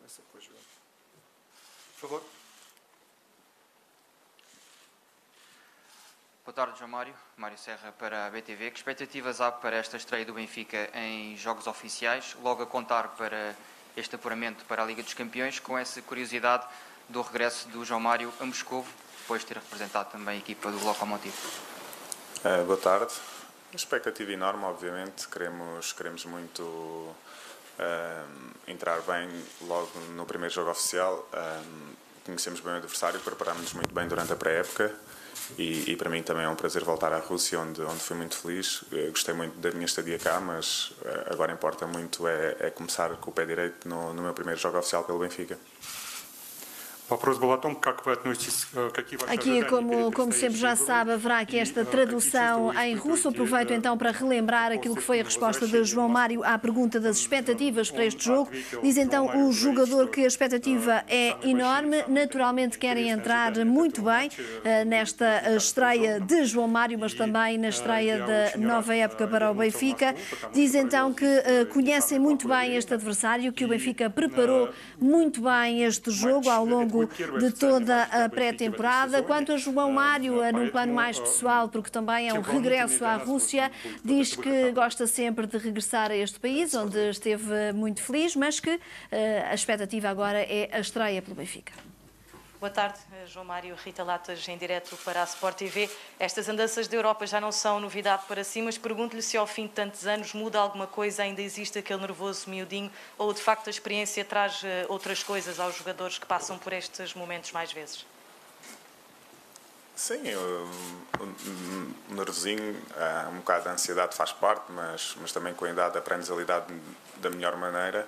Começa depois, João. Por favor. Boa tarde, João Mário. Mário Serra para a BTV. Que expectativas há para esta estreia do Benfica em jogos oficiais, logo a contar para este apuramento para a Liga dos Campeões, com essa curiosidade do regresso do João Mário a Moscovo, depois de ter representado também a equipa do Lokomotiv? Boa tarde. Uma expectativa enorme, obviamente. Queremos muito entrar bem logo no primeiro jogo oficial. Conhecemos bem o adversário, preparámos-nos muito bem durante a pré-época e para mim também é um prazer voltar à Rússia, onde fui muito feliz. Gostei muito da minha estadia cá, mas agora importa muito é começar com o pé direito no meu primeiro jogo oficial pelo Benfica. Aqui, como sempre já sabe, haverá aqui esta tradução em russo. Aproveito então para relembrar aquilo que foi a resposta de João Mário à pergunta das expectativas para este jogo. Diz então o jogador que a expectativa é enorme, naturalmente querem entrar muito bem nesta estreia de João Mário, mas também na estreia da nova época para o Benfica. Diz então que conhecem muito bem este adversário, que o Benfica preparou muito bem este jogo ao longo de toda a pré-temporada. Quanto a João Mário, num plano mais pessoal, porque também é um regresso à Rússia, diz que gosta sempre de regressar a este país, onde esteve muito feliz, mas que a expectativa agora é a estreia pelo Benfica. Boa tarde, João Mário. Rita Latas, em direto para a Sport TV. Estas andanças da Europa já não são novidade para si, mas pergunto-lhe se ao fim de tantos anos muda alguma coisa, ainda existe aquele nervoso miudinho, ou de facto a experiência traz outras coisas aos jogadores que passam por estes momentos mais vezes? Sim, o nervosinho, um bocado de ansiedade faz parte, mas também com a idade aprendes a lidar da melhor maneira.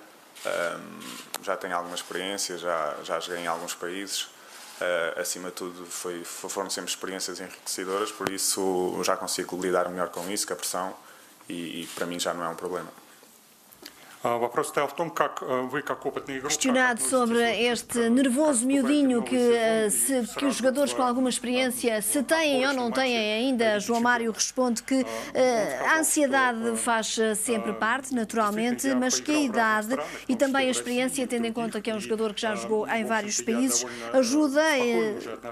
Já tenho alguma experiência, já joguei em alguns países. Acima de tudo foram sempre experiências enriquecedoras, por isso já consigo lidar melhor com isso, com a pressão, e para mim já não é um problema. Questionado sobre este nervoso miudinho que os jogadores com alguma experiência se têm ou não têm ainda, João Mário responde que a ansiedade faz sempre parte, naturalmente, mas que a idade e também a experiência, tendo em conta que é um jogador que já jogou em vários países, ajuda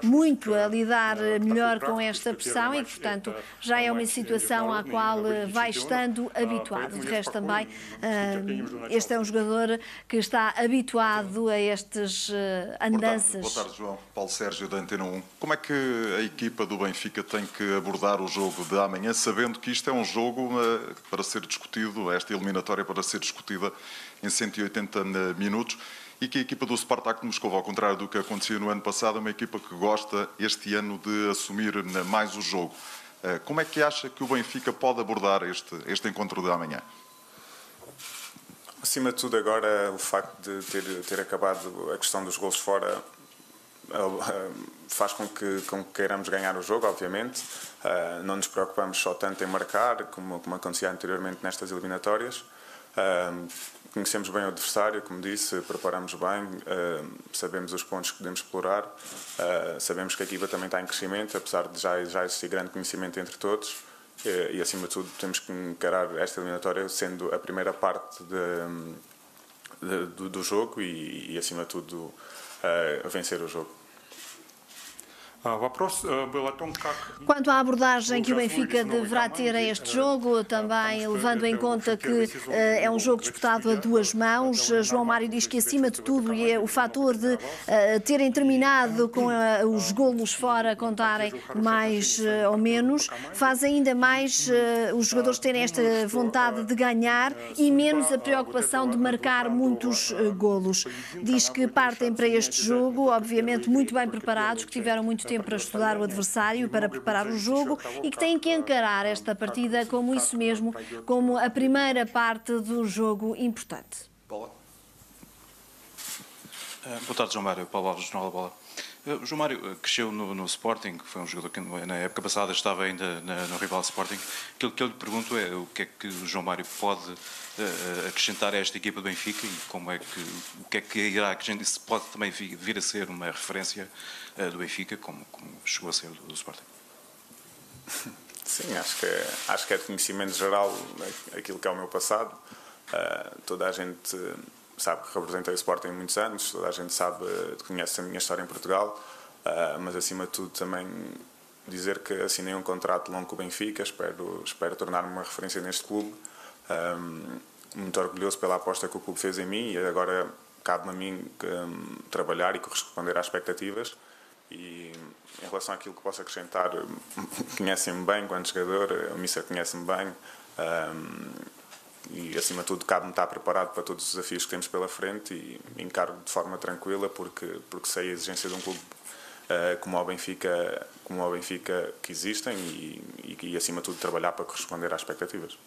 muito a lidar melhor com esta pressão e, portanto, já é uma situação à qual vai estando habituado. De resto, também este é um jogador que está habituado a estas andanças. Boa tarde, João. Paulo Sérgio, da Antena 1. Como é que a equipa do Benfica tem que abordar o jogo de amanhã, sabendo que isto é um jogo para ser discutido, esta eliminatória para ser discutida em 180 minutos, e que a equipa do Spartak de Moscou, ao contrário do que acontecia no ano passado, é uma equipa que gosta este ano de assumir mais o jogo. Como é que acha que o Benfica pode abordar este encontro de amanhã? Acima de tudo, agora, o facto de ter acabado a questão dos golos fora faz com que queiramos ganhar o jogo, obviamente. Não nos preocupamos só tanto em marcar, como acontecia anteriormente nestas eliminatórias. Conhecemos bem o adversário, como disse, preparamos bem, sabemos os pontos que podemos explorar, sabemos que a equipa também está em crescimento, apesar de já existir grande conhecimento entre todos. E, acima de tudo, temos que encarar esta eliminatória sendo a primeira parte do jogo e, acima de tudo, vencer o jogo. Quanto à abordagem que o Benfica deverá ter a este jogo, também levando em conta que é um jogo disputado a duas mãos, João Mário diz que, acima de tudo, e é o fator de terem terminado com os golos fora contarem mais ou menos, faz ainda mais os jogadores terem esta vontade de ganhar e menos a preocupação de marcar muitos golos. Diz que partem para este jogo, obviamente, muito bem preparados, que tiveram muito tempo para estudar o adversário, para preparar o jogo e que têm que encarar esta partida como isso mesmo, como a primeira parte do jogo importante. Boa tarde, João Mário. Paulo Alves, Jornal da Bola. João Mário cresceu no Sporting, foi um jogador que na época passada estava ainda no rival Sporting. Aquilo que eu lhe pergunto é o que é que o João Mário pode acrescentar a esta equipa do Benfica e o que é que irá acrescentar, se pode também vir a ser uma referência do Benfica, como chegou a ser do Sporting. Sim, acho que é de conhecimento geral aquilo que é o meu passado. Toda a gente sabe que representei o Sporting há muitos anos, toda a gente sabe, conhece a minha história em Portugal, mas acima de tudo também dizer que assinei um contrato longo com o Benfica, espero tornar-me uma referência neste clube. Muito orgulhoso pela aposta que o clube fez em mim e agora cabe-me a mim trabalhar e corresponder às expectativas. E em relação àquilo que posso acrescentar, conhecem-me bem enquanto jogador, a Missa conhece-me bem, e acima de tudo cabe-me estar preparado para todos os desafios que temos pela frente e encaro de forma tranquila porque sei a exigência de um clube como o Benfica que existem e acima de tudo trabalhar para corresponder às expectativas.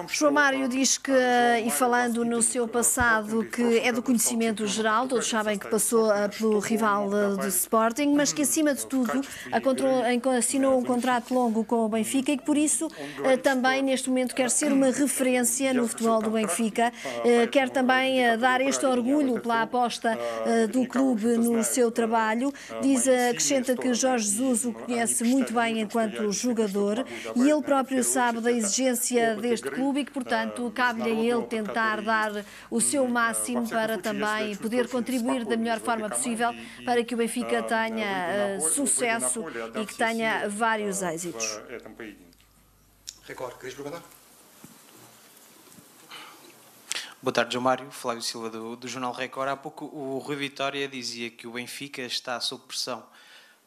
João Mário diz que, e falando no seu passado, que é do conhecimento geral, todos sabem que passou pelo rival do Sporting, mas que acima de tudo assinou um contrato longo com o Benfica e que por isso também neste momento quer ser uma referência no futebol do Benfica, quer também dar este orgulho pela aposta do clube no seu trabalho. Acrescenta que Jorge Jesus o conhece muito bem enquanto jogador e ele próprio sabe da exigência deste clube e que, portanto, cabe-lhe a ele tentar dar o seu máximo para também poder contribuir da melhor forma possível para que o Benfica tenha sucesso e que tenha vários êxitos. Record, querias perguntar? Boa tarde, João Mário. Flávio Silva, do Jornal Record. Há pouco o Rui Vitória dizia que o Benfica está sob pressão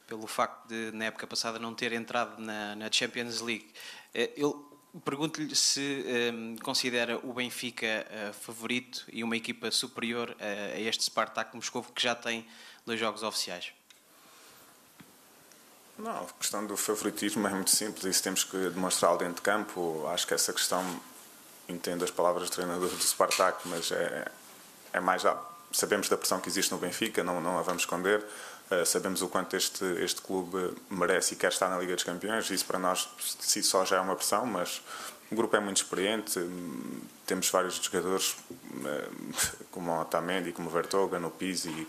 pelo facto de, na época passada, não ter entrado na Champions League. Pergunto-lhe se considera o Benfica favorito e uma equipa superior a este Spartak Moscou, que já tem 2 jogos oficiais. Não, a questão do favoritismo é muito simples, isso temos que demonstrá-lo dentro de campo. Acho que essa questão, entendo as palavras do treinador do Spartak, mas é mais sabemos da pressão que existe no Benfica, não a vamos esconder. Sabemos o quanto este clube merece e quer estar na Liga dos Campeões. Isso para nós si só já é uma pressão, mas o grupo é muito experiente. Temos vários jogadores como o Otamendi, como o Vertonghen, o Pizzi,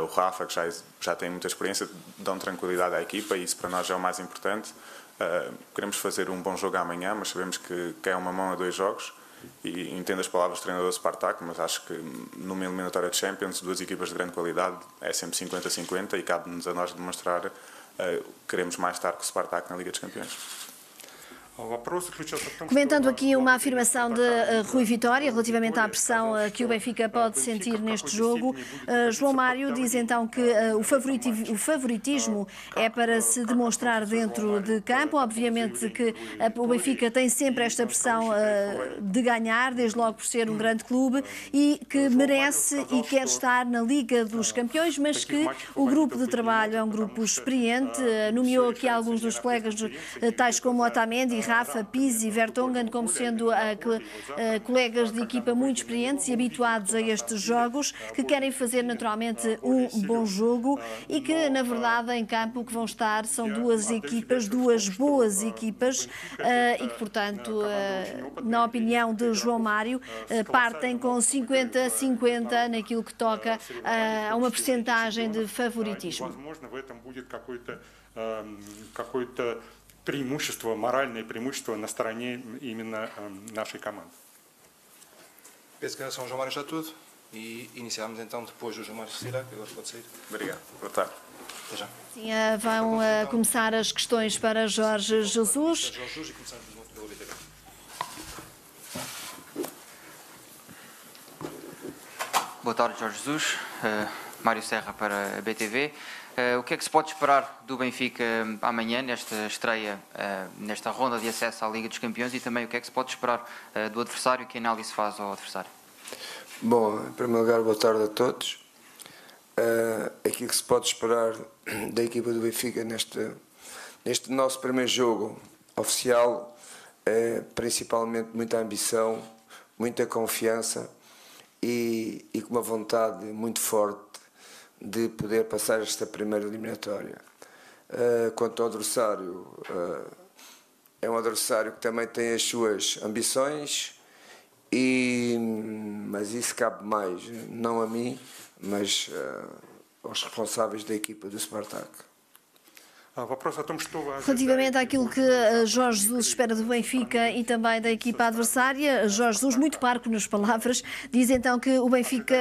o Rafa, que já têm muita experiência, dão tranquilidade à equipa e isso para nós já é o mais importante. Queremos fazer um bom jogo amanhã, mas sabemos que é uma mão a 2 jogos. E entendo as palavras do treinador do Spartak, mas acho que numa eliminatória de Champions, 2 equipas de grande qualidade é sempre 50-50 e cabe-nos a nós demonstrar que queremos mais estar com o Spartak na Liga dos Campeões. Comentando aqui uma afirmação de Rui Vitória relativamente à pressão que o Benfica pode sentir neste jogo, João Mário diz então que o favoritismo é para se demonstrar dentro de campo. Obviamente que o Benfica tem sempre esta pressão de ganhar, desde logo por ser um grande clube e que merece e quer estar na Liga dos Campeões, mas que o grupo de trabalho é um grupo experiente. Nomeou aqui alguns dos colegas, tais como Otamendi, Rafa, Pizzi e Vertonghen, como sendo colegas de equipa muito experientes e habituados a estes jogos, que querem fazer naturalmente um bom jogo e que, na verdade, em campo o que vão estar são 2 equipas, 2 boas equipas e que, portanto, na opinião de João Mário, partem com 50-50 naquilo que toca a uma percentagem de favoritismo. Преимущество, моральное преимущество на стороне именно нашей команды. Penso que em relação ao João Mário está tudo e iniciamos então depois do João Mário sair, que agora pode sair. Obrigado. Boa tarde. Até já. Sim, vão começar as questões para Jorge Jesus. E começamos pelo BTV. Boa tarde, Jorge Jesus. Mário Serra para a BTV. O que é que se pode esperar do Benfica amanhã, nesta estreia, nesta ronda de acesso à Liga dos Campeões e também o que é que se pode esperar do adversário, que análise faz ao adversário? Bom, em primeiro lugar, boa tarde a todos. Aquilo que se pode esperar da equipa do Benfica neste nosso primeiro jogo oficial é principalmente muita ambição, muita confiança e com uma vontade muito forte de poder passar esta primeira eliminatória. Quanto ao adversário, é um adversário que também tem as suas ambições, mas isso cabe mais, não a mim, mas aos responsáveis da equipa do Spartak. Relativamente àquilo que Jorge Jesus espera do Benfica e também da equipa adversária, Jorge Jesus, muito parco nas palavras, diz então que o Benfica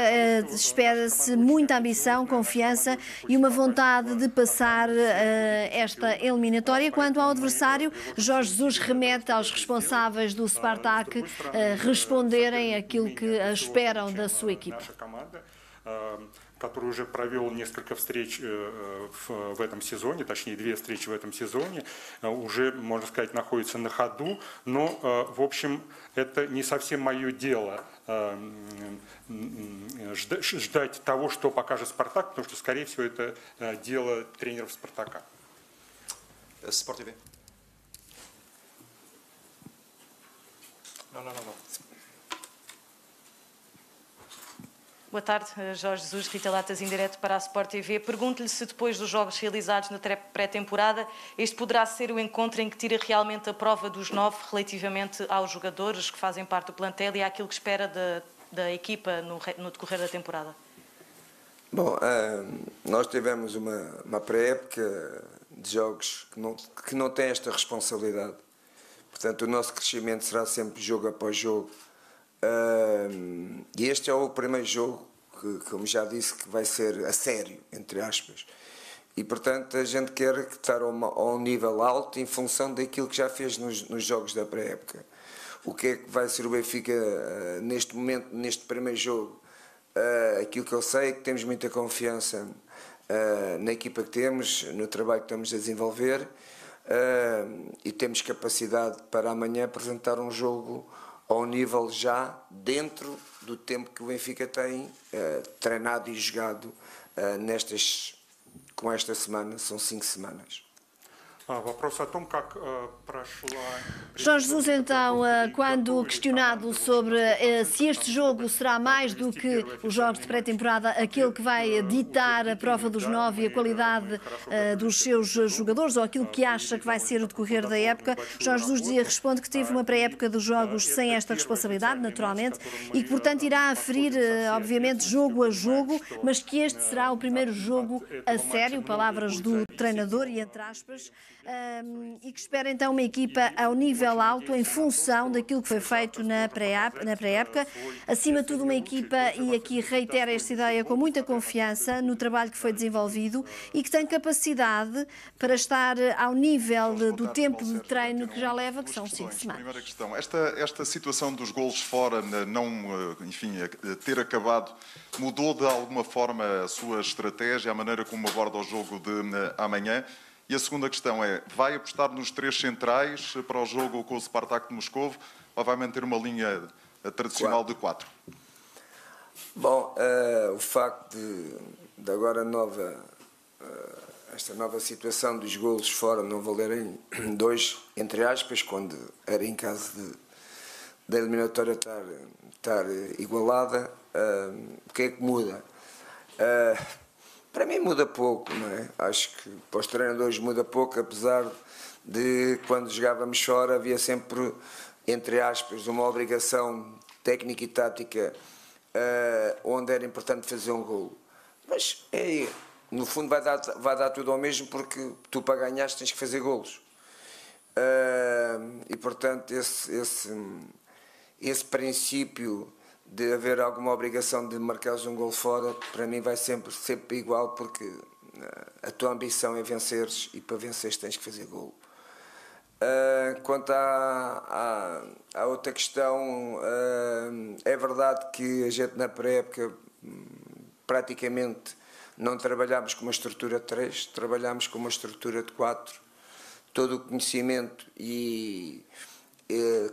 espera-se muita ambição, confiança e uma vontade de passar esta eliminatória. Quanto ao adversário, Jorge Jesus remete aos responsáveis do Spartak responderem aquilo que esperam da sua equipa. Который уже провел несколько встреч в этом сезоне, точнее 2 встречи в этом сезоне, уже, можно сказать, находится на ходу, но, в общем, это не совсем мое дело ждать того, что покажет «Спартак», потому что, скорее всего, это дело тренеров «Спартака». Sport TV. Não. Boa tarde, Jorge Jesus, Rita Latas, em direto para a Sport TV. Pergunto-lhe se depois dos jogos realizados na pré-temporada, este poderá ser o encontro em que tira realmente a prova dos 9 relativamente aos jogadores que fazem parte do plantel e àquilo que espera da equipa no decorrer da temporada. Bom, nós tivemos uma pré-época de jogos que não tem esta responsabilidade. Portanto, o nosso crescimento será sempre jogo após jogo. E este é o primeiro jogo que, como já disse, que vai ser a sério, entre aspas. E, portanto, a gente quer estar a um nível alto em função daquilo que já fez nos jogos da pré-época. O que é que vai ser o Benfica neste momento, neste primeiro jogo? Aquilo que eu sei é que temos muita confiança na equipa que temos, no trabalho que estamos a desenvolver e temos capacidade para amanhã apresentar um jogo ao nível já dentro do tempo que o Benfica tem treinado e jogado com esta semana, são 5 semanas. Jorge Jesus, então, quando questionado sobre se este jogo será mais do que os jogos de pré-temporada, aquele que vai ditar a prova dos 9 e a qualidade dos seus jogadores, ou aquilo que acha que vai ser o decorrer da época, Jorge Jesus responde que teve uma pré-época dos jogos sem esta responsabilidade, naturalmente, e que, portanto, irá aferir, obviamente, jogo a jogo, mas que este será o primeiro jogo a sério, palavras do treinador e entre aspas, e que espera então uma equipa ao nível alto em função daquilo que foi feito na pré-época. Acima de tudo, uma equipa, e aqui reitero esta ideia com muita confiança no trabalho que foi desenvolvido e que tem capacidade para estar ao nível do tempo de treino que já leva, que são 5 semanas. Primeira questão, esta situação dos golos fora, ter acabado, mudou de alguma forma a sua estratégia, a maneira como aborda o jogo de amanhã? E a segunda questão é, vai apostar nos 3 centrais para o jogo com o Spartak de Moscovo ou vai manter uma linha tradicional de 4? Bom, o facto de agora esta nova situação dos golos fora não valerem 2, entre aspas, quando era em caso da eliminatória estar igualada, o que é que muda? Para mim muda pouco, não é? Acho que para os treinadores muda pouco, apesar de quando jogávamos fora havia sempre, entre aspas, uma obrigação técnica e tática onde era importante fazer um golo. Mas no fundo vai dar tudo ao mesmo porque tu para ganhar tens que fazer golos. E portanto esse princípio de haver alguma obrigação de marcares um gol fora, para mim vai sempre igual, porque a tua ambição é venceres e para venceres tens que fazer gol. Quanto à outra questão, é verdade que a gente na pré-época praticamente não trabalhámos com uma estrutura de 3, trabalhámos com uma estrutura de 4. Todo o conhecimento que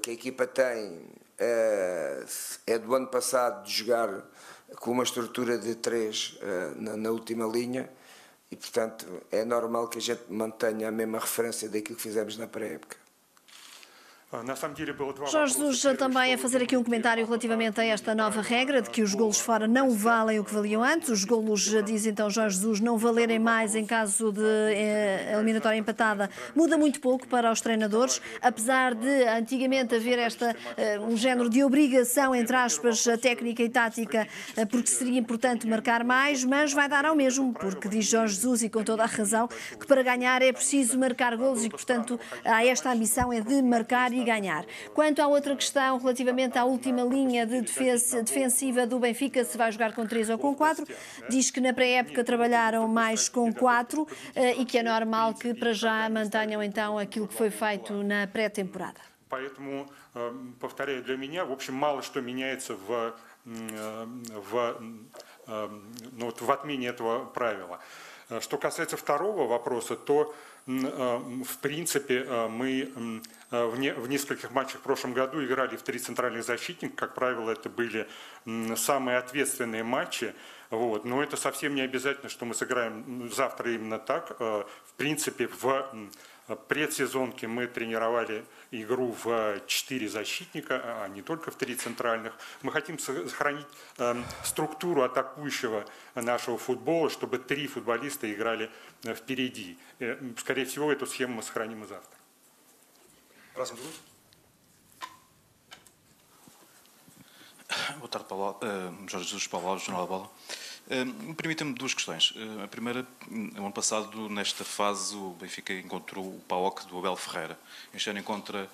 a equipa tem é do ano passado de jogar com uma estrutura de 3 na última linha e, portanto, é normal que a gente mantenha a mesma referência daquilo que fizemos na pré-época. Jorge Jesus também a fazer aqui um comentário relativamente a esta nova regra de que os golos fora não valem o que valiam antes. Os golos, diz então Jorge Jesus, não valerem mais em caso de eliminatória empatada, muda muito pouco para os treinadores, apesar de antigamente haver um género de obrigação, entre aspas, técnica e tática, porque seria importante marcar mais, mas vai dar ao mesmo, porque diz Jorge Jesus, e com toda a razão, que para ganhar é preciso marcar golos e que, portanto, há esta ambição é de marcar e ganhar. Quanto à outra questão, relativamente à última linha de defensiva do Benfica, se vai jogar com 3 ou com 4, diz que na pré-época trabalharam mais com 4 e que é normal que para já mantenham então aquilo que foi feito na pré-temporada. Поэтому, повторяю, для меня, в общем, мало что меняется в отмене этого правила. Что касается второго вопроса, то в принципе мы в нескольких матчах в прошлом году играли в 3 центральных защитника. Как правило, это были самые ответственные матчи. Вот. Но это совсем не обязательно, что мы сыграем завтра именно так. В принципе, в предсезонке мы тренировали игру в 4 защитника, а не только в 3 центральных. Мы хотим сохранить структуру атакующего нашего футбола, чтобы 3 футболиста играли впереди. Скорее всего, эту схему мы сохраним и завтра. Próximo grupo. Boa tarde, Paulo. Jorge Jesus, Paulo Alves, Jornal da Bola. Permita-me 2 questões. A primeira, no ano passado, nesta fase, o Benfica encontrou o PAOK do Abel Ferreira. Este ano encontra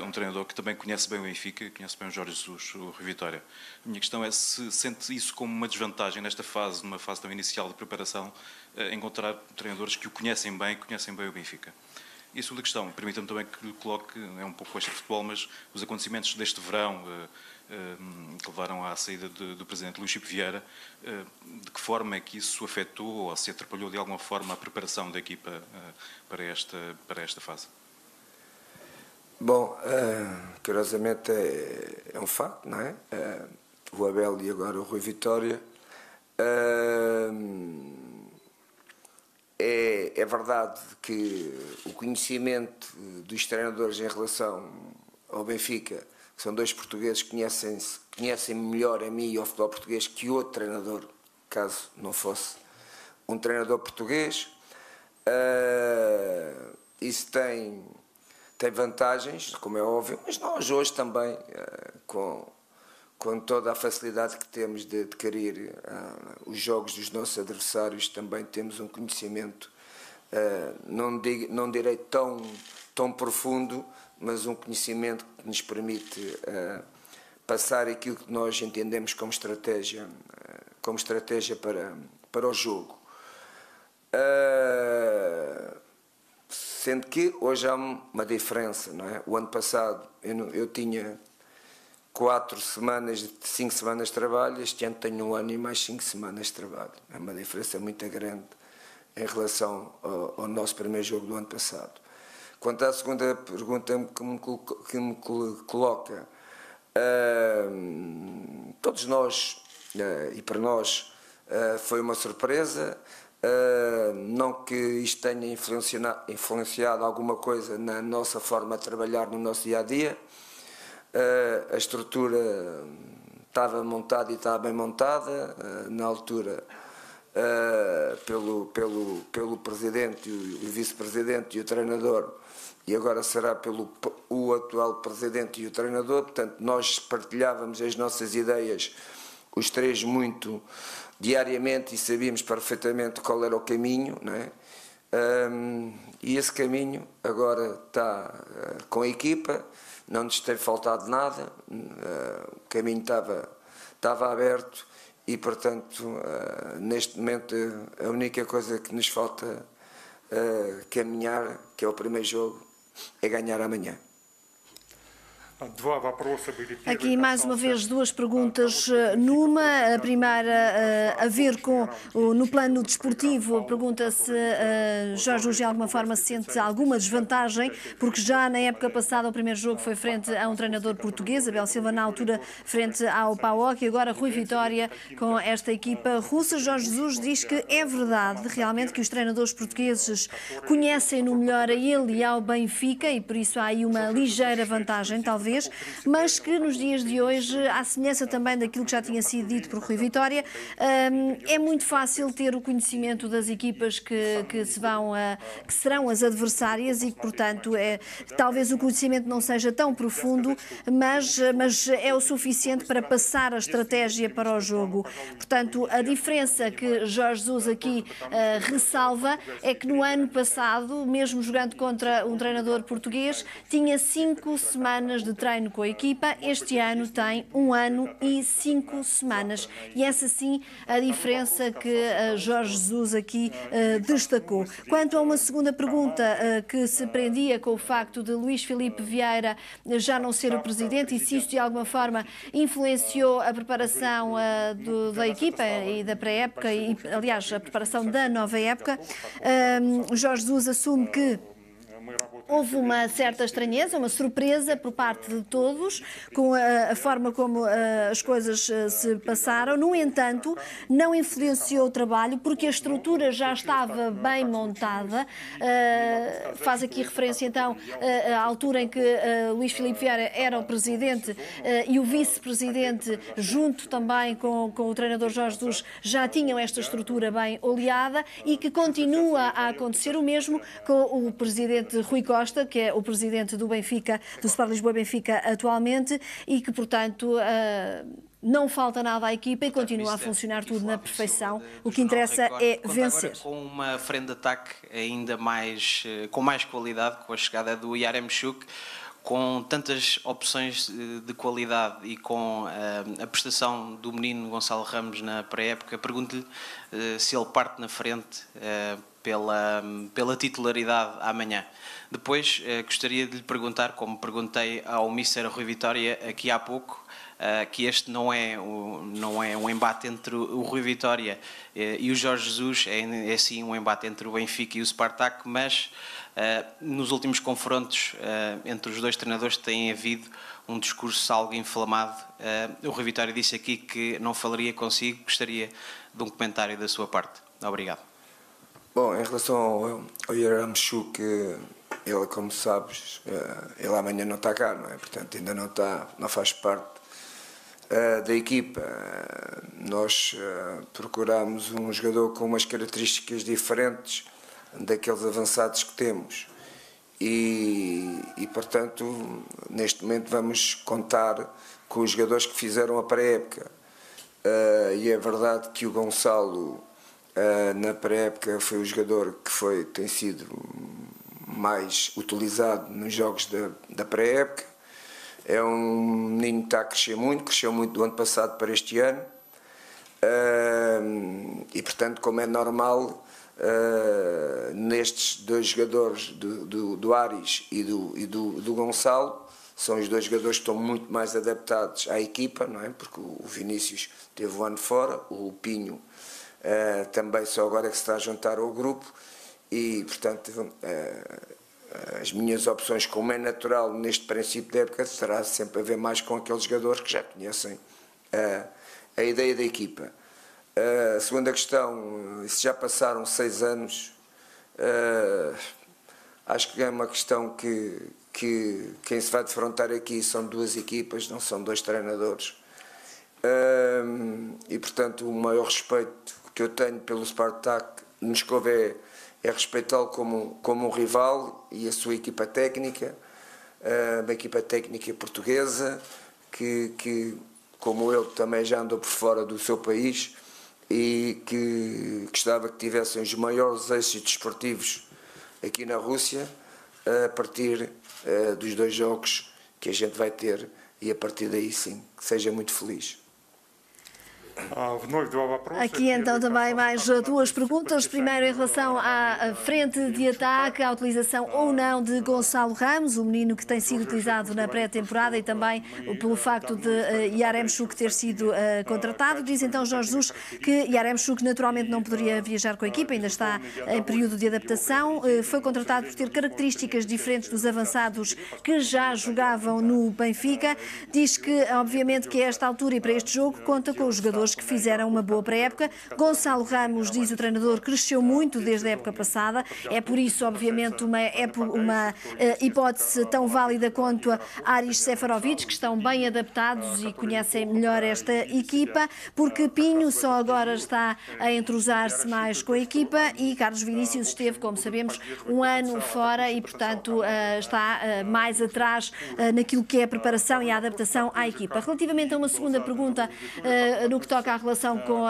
um treinador que também conhece bem o Benfica, conhece bem o Jorge Jesus, o Rui Vitória. A minha questão é se sente isso como uma desvantagem nesta fase, numa fase tão inicial de preparação, encontrar treinadores que o conhecem bem o Benfica. E a segunda questão, permita-me também que lhe coloque, é um pouco extra futebol, mas os acontecimentos deste verão que levaram à saída do Presidente Luís Chico Vieira, de que forma é que isso afetou ou se atrapalhou de alguma forma a preparação da equipa para esta fase? Bom, curiosamente é um facto, não é? O Abel e agora o Rui Vitória. É verdade que o conhecimento dos treinadores em relação ao Benfica, que são 2 portugueses que conhecem melhor a mim e ao futebol português que outro treinador, caso não fosse um treinador português. Isso tem vantagens, como é óbvio, mas nós hoje também, com toda a facilidade que temos de adquirir os jogos dos nossos adversários, também temos um conhecimento, não direi tão profundo, mas um conhecimento que nos permite passar aquilo que nós entendemos como estratégia para o jogo. Sendo que hoje há uma diferença, não é? O ano passado eu tinha 5 semanas de trabalho, este ano tenho 1 ano e mais 5 semanas de trabalho. É uma diferença muito grande em relação ao nosso primeiro jogo do ano passado. Quanto à segunda pergunta que me coloca, todos nós, e para nós, foi uma surpresa, não que isto tenha influenciado alguma coisa na nossa forma de trabalhar no nosso dia-a-dia. A estrutura estava montada e estava bem montada, na altura pelo presidente, o vice-presidente e o treinador, e agora será pelo o atual presidente e o treinador. Portanto, nós partilhávamos as nossas ideias, os 3 muito diariamente, e sabíamos perfeitamente qual era o caminho, não é? E esse caminho agora está com a equipa, não nos tem faltado nada, o caminho estava aberto e, portanto, neste momento a única coisa que nos falta caminhar, que é o primeiro jogo, é ganhar amanhã. Aqui, mais uma vez, duas perguntas numa. A primeira a ver com, no plano desportivo, pergunta se Jorge Jesus de alguma forma sente alguma desvantagem, porque já na época passada o primeiro jogo foi frente a um treinador português, Abel Silva, na altura frente ao PAOK, e agora Rui Vitória com esta equipa russa. Jorge Jesus diz que é verdade, realmente, que os treinadores portugueses conhecem-no melhor a ele e ao Benfica, e por isso há aí uma ligeira vantagem, talvez, mas que nos dias de hoje, à semelhança também daquilo que já tinha sido dito por Rui Vitória, é muito fácil ter o conhecimento das equipas que serão as adversárias e que, portanto, talvez o conhecimento não seja tão profundo, mas é o suficiente para passar a estratégia para o jogo. Portanto, a diferença que Jorge Jesus aqui ressalva é que no ano passado, mesmo jogando contra um treinador português, tinha 5 semanas de treino com a equipa. Este ano tem 1 ano e 5 semanas. E essa sim a diferença que Jorge Jesus aqui destacou. Quanto a uma segunda pergunta que se prendia com o facto de Luís Filipe Vieira já não ser o presidente e se isso de alguma forma influenciou a preparação da equipa e da pré-época e, aliás, a preparação da nova época, Jorge Jesus assume que houve uma certa estranheza, uma surpresa por parte de todos com a forma como as coisas se passaram. No entanto, não influenciou o trabalho porque a estrutura já estava bem montada. Faz aqui referência então à altura em que Luís Filipe Vieira era o presidente e o vice-presidente, junto também com o treinador Jorge Jesus, já tinham esta estrutura bem oleada e que continua a acontecer o mesmo com o presidente Rui Costa, que é o presidente do Benfica, do Sport Lisboa Benfica atualmente, e que, portanto, não falta nada à equipa e continua a funcionar tudo na perfeição. O que interessa é vencer. Com uma frente de ataque ainda com mais qualidade, com a chegada do Yaremchuk, com tantas opções de qualidade e com a prestação do menino Gonçalo Ramos na pré-época, pergunto-lhe se ele parte na frente pela titularidade amanhã. Depois gostaria de lhe perguntar, como perguntei ao Míster Rui Vitória aqui há pouco, que este não é um embate entre o Rui Vitória e o Jorge Jesus, é sim um embate entre o Benfica e o Spartak, mas nos últimos confrontos entre os dois treinadores tem havido um discurso algo inflamado. O Rui Vitória disse aqui que não falaria consigo, gostaria de um comentário da sua parte. Obrigado. Bom, em relação ao Yaremchuk, ele, como sabes, ele amanhã não está cá, não é? Portanto, ainda não faz parte da equipa. Nós procuramos um jogador com umas características diferentes daqueles avançados que temos e, portanto, neste momento vamos contar com os jogadores que fizeram a pré-época. E é verdade que o Gonçalo, na pré-época, foi o jogador que tem sido mais utilizado nos jogos da pré-época. É um menino que está a crescer muito, cresceu muito do ano passado para este ano, e portanto, como é normal, nestes dois jogadores do Aris e do Gonçalo, são os dois jogadores que estão muito mais adaptados à equipa, não é? Porque o Vinícius teve um ano fora, o Pinho também só agora é que se está a juntar ao grupo e, portanto, as minhas opções, como é natural neste princípio de época, será sempre a ver mais com aqueles jogadores que já conhecem a ideia da equipa. A segunda questão, se já passaram 6 anos, acho que é uma questão que quem se vai defrontar aqui são 2 equipas, não são 2 treinadores. E, portanto, o maior respeito que eu tenho pelo Spartak Moscou é respeitá-lo como um rival e a sua equipa técnica, uma equipa técnica portuguesa, que como eu também já andou por fora do seu país e que gostava que tivessem os maiores êxitos desportivos aqui na Rússia, a partir dos 2 jogos que a gente vai ter, e a partir daí sim, que seja muito feliz. Aqui então também mais duas perguntas. Primeiro, em relação à frente de ataque, à utilização ou não de Gonçalo Ramos, o menino que tem sido utilizado na pré-temporada, e também pelo facto de Yaremchuk ter sido contratado. Diz então Jorge Jesus que Yaremchuk naturalmente não poderia viajar com a equipa, ainda está em período de adaptação. Foi contratado por ter características diferentes dos avançados que já jogavam no Benfica. Diz que, obviamente, que a esta altura e para este jogo conta com os jogadores que fizeram uma boa pré-época. Gonçalo Ramos, diz o treinador, cresceu muito desde a época passada. É por isso, obviamente, uma hipótese tão válida quanto a Aris Seferovic, que estão bem adaptados e conhecem melhor esta equipa, porque Pinho só agora está a entrosar-se mais com a equipa e Carlos Vinícius esteve, como sabemos, um ano fora e, portanto, está mais atrás naquilo que é a preparação e a adaptação à equipa. Relativamente a uma segunda pergunta, no que toca à relação com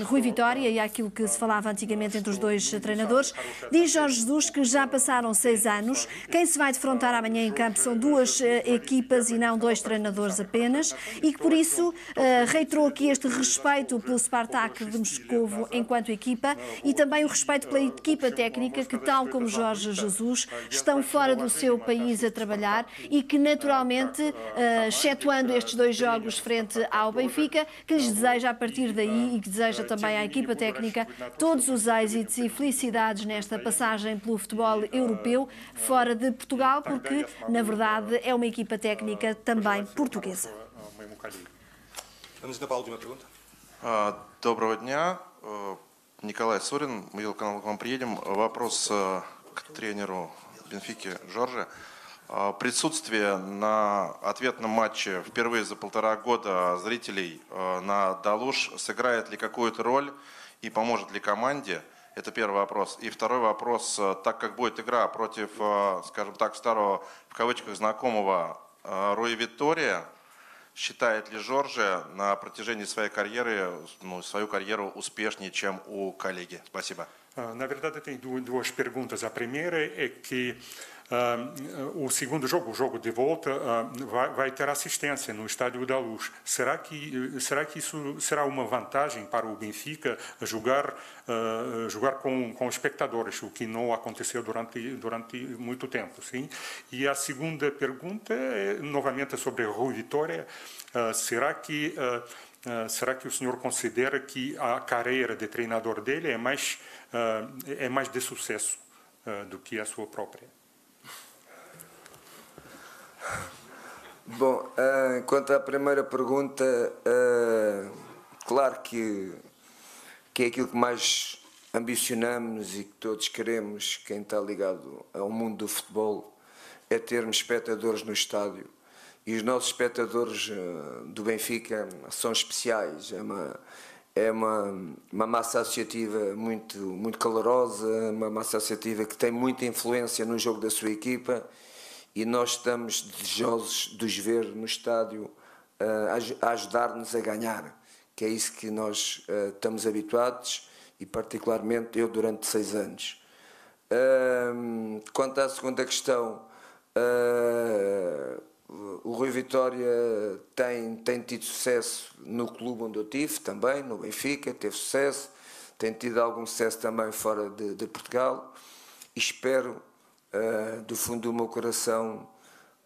Rui Vitória e àquilo que se falava antigamente entre os dois treinadores, diz Jorge Jesus que já passaram 6 anos. Quem se vai defrontar amanhã em campo são 2 equipas e não 2 treinadores apenas, e que por isso reiterou aqui este respeito pelo Spartak de Moscovo enquanto equipa e também o respeito pela equipa técnica que, tal como Jorge Jesus, estão fora do seu país a trabalhar e que naturalmente, excetuando estes 2 jogos frente ao Benfica, que lhes deseja a partir daí e que deseja também à equipa técnica todos os êxitos e felicidades nesta passagem pelo futebol europeu fora de Portugal, porque na verdade é uma equipa técnica também portuguesa. Vamos então para a última pergunta. Доброго дня. Николай Сорин, мы к вам приедем. Вопрос к тренеру Бенфики Жорже. Присутствие на ответном матче впервые за 1,5 года зрителей на Далуш сыграет ли какую-то роль и поможет ли команде? Это первый вопрос. И второй вопрос, так как будет игра против, скажем так, старого, в кавычках, знакомого Руи Витория, считает ли Жорже на протяжении своей карьеры, свою карьеру успешнее, чем у коллеги? Спасибо. Na verdade, tem duas perguntas. A primeira é que o segundo jogo, o jogo de volta, vai ter assistência no Estádio da Luz. Será que isso será uma vantagem para o Benfica jogar com espectadores, o que não aconteceu durante muito tempo, sim? E a segunda pergunta é novamente sobre Rui Vitória. Será que o senhor considera que a carreira de treinador dele é mais de sucesso do que a sua própria? Bom, quanto à primeira pergunta, claro que é aquilo que mais ambicionamos e que todos queremos, quem está ligado ao mundo do futebol, é termos espectadores no estádio. E os nossos espectadores do Benfica são especiais. É uma massa associativa muito calorosa, uma massa associativa que tem muita influência no jogo da sua equipa, e nós estamos desejosos de os ver no estádio a ajudar-nos a ganhar, que é isso que nós estamos habituados, e particularmente eu durante 6 anos. Quanto à segunda questão, o Rui Vitória tem tido sucesso no clube onde eu tive, também, no Benfica, teve sucesso, tem tido algum sucesso também fora de Portugal, e espero, do fundo do meu coração,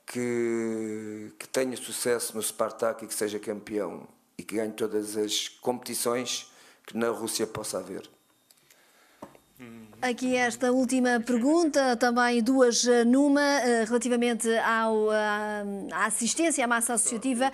que tenha sucesso no Spartak e que seja campeão e que ganhe todas as competições que na Rússia possa haver. Aqui esta última pergunta, também 2 numa, relativamente à assistência, à massa associativa.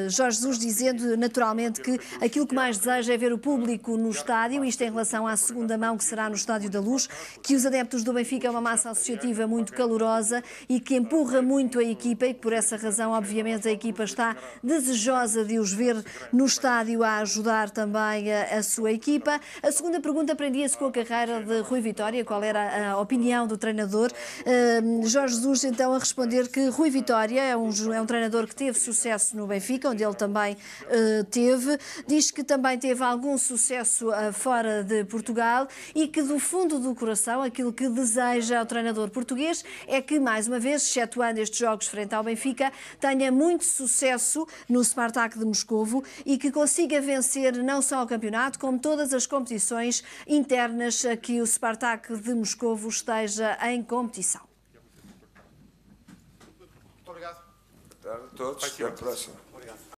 Jorge Jesus dizendo naturalmente que aquilo que mais deseja é ver o público no estádio, isto em relação à segunda mão que será no Estádio da Luz, que os adeptos do Benfica é uma massa associativa muito calorosa e que empurra muito a equipa, e que por essa razão, obviamente, a equipa está desejosa de os ver no estádio a ajudar também a sua equipa. A segunda segunda pergunta prendia-se com a carreira de Rui Vitória. Qual era a opinião do treinador? Jorge Jesus, então, a responder que Rui Vitória é um treinador que teve sucesso no Benfica, onde ele também teve. Diz que também teve algum sucesso fora de Portugal e que, do fundo do coração, aquilo que deseja ao treinador português é que, mais uma vez, excetuando estes jogos frente ao Benfica, tenha muito sucesso no Spartak de Moscovo e que consiga vencer não só o campeonato, como todas as competições internas a que o Spartak de Moscovo esteja em competição. Muito obrigado. Boa tarde a todos. Até à próxima.